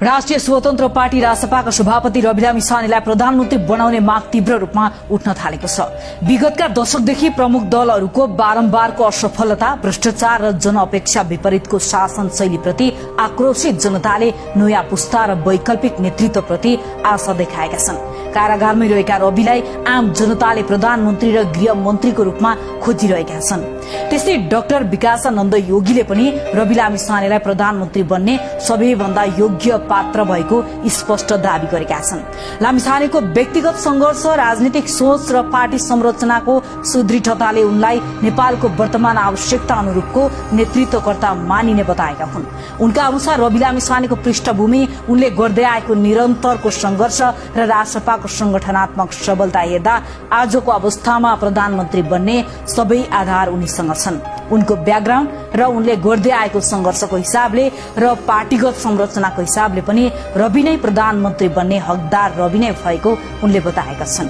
राष्ट्रिय स्वतन्त्र पार्टी रासपाका सभापति रविलामी छानेलाई प्रधानमन्त्री बनाउने माग तीव्र रूपमा उठ्न थालेको छ। विगतका दशकदेखि प्रमुख दलहरूको बारम्बारको असफलता, भ्रष्टाचार र जनअपेक्षा विपरीतको शासन शैलीप्रति आक्रोशित जनताले नयाँ पुस्ता र वैकल्पिक नेतृत्वप्रति आशा देखाएका छन्। कारागारमै रहेका रविलाई आम जनताले प्रधानमन्त्री र गृहमन्त्रीको रूपमा खोजिरहेका छन्। त्यस्तै डाक्टर विकासानन्द योगीले पनि रविलामी छानेलाई प्रधानमन्त्री बन्ने सबैभन्दा योग्य पात्र भएको स्पष्ट दावी गरेका छन्। लामिछानेको व्यक्तिगत संघर्ष, राजनीतिक सोच र पार्टी संरचनाको सुदृढताले उनलाई नेपालको वर्तमान आवश्यकता अनुरूपको नेतृत्वकर्ता मानिने बताएका हुन्। उनका अनुसार रविलामी छानेको पृष्ठभूमि, उनले गर्दै आएको निरन्तरको संघर्ष र रासपाको संगठनात्मक सबलता हेर्दा आजको अवस्थामा प्रधानमन्त्री बन्ने सबै आधार उनीसँग छन्। उनको ब्याकग्राउन्ड र उनले गर्दै आएको संघर्षको हिसाबले र पार्टीगत संरचनाको हिसाबले पनि रवि नै प्रधानमन्त्री बन्ने हकदार रवि नै भएको उनले बताएका छन्।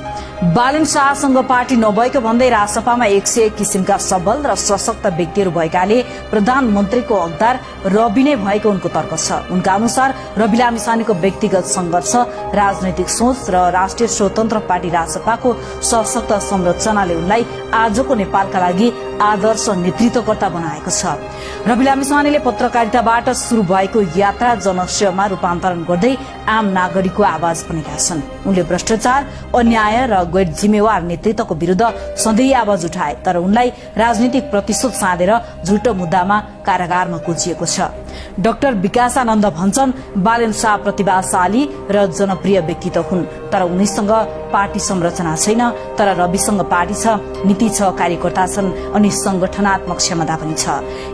बालन शाहसँग पार्टी नभएको भन्दै रासपामा 101 किसिमका सबल र सशक्त व्यक्तिहरू भएकाले प्रधानमन्त्रीको हकदार रवि नै भएको उनको तर्क छ। उनका अनुसार रवि लामिछानेको व्यक्तिगत संघर्ष, राजनैतिक सोच र राष्ट्रिय स्वतन्त्र पार्टी रासपाको सशक्त संरचनाले उनलाई आजको नेपालका लागि आदर्श नेतृत्वकर्ता बनाएको छ। रवि लामिछानेले पत्रकारिताबाट शुरू भएको यात्रा जनसेवामा रूपान्तरण गर्दै आम नागरिकको आवाज बनेका छन्। उनले भ्रष्टाचार, अन्याय र गैर जिम्मेवार नेतृत्वको विरूद्ध सधैँ आवाज उठाए, तर उनलाई राजनीतिक प्रतिशोध साधेर झुटो मुद्दामा कारागारमा कोचिएको छ। डाक्टर विकासानन्द भन्छन्, बालन शाह प्रतिभाशाली र जनप्रिय व्यक्तित्व हुन्, तर उनीसँग पार्टी संरचना छैन। तर रविसँग पार्टी छ, नीति छ, कार्यकर्ता छन् अनि संगठनात्मक क्षमता पनि छ।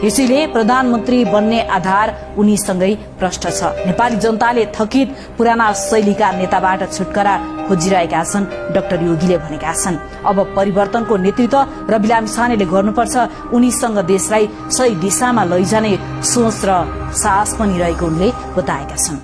यसैले प्रधानमन्त्री बन्ने आधार उनीसँगै प्रष्ट छ। नेपाली जनताले थकित पुराना शैलीका नेताबाट छुटकारा खोजिरहेका छन्, डाक्टर योगीले भनेका छन्। अब परिवर्तनको नेतृत्व रवि लामिछानेले गर्नुपर्छ। उनीसँग देशलाई सही दिशामा लैजाने सोच र साहस पनि रहेको उनले बताएका छन्।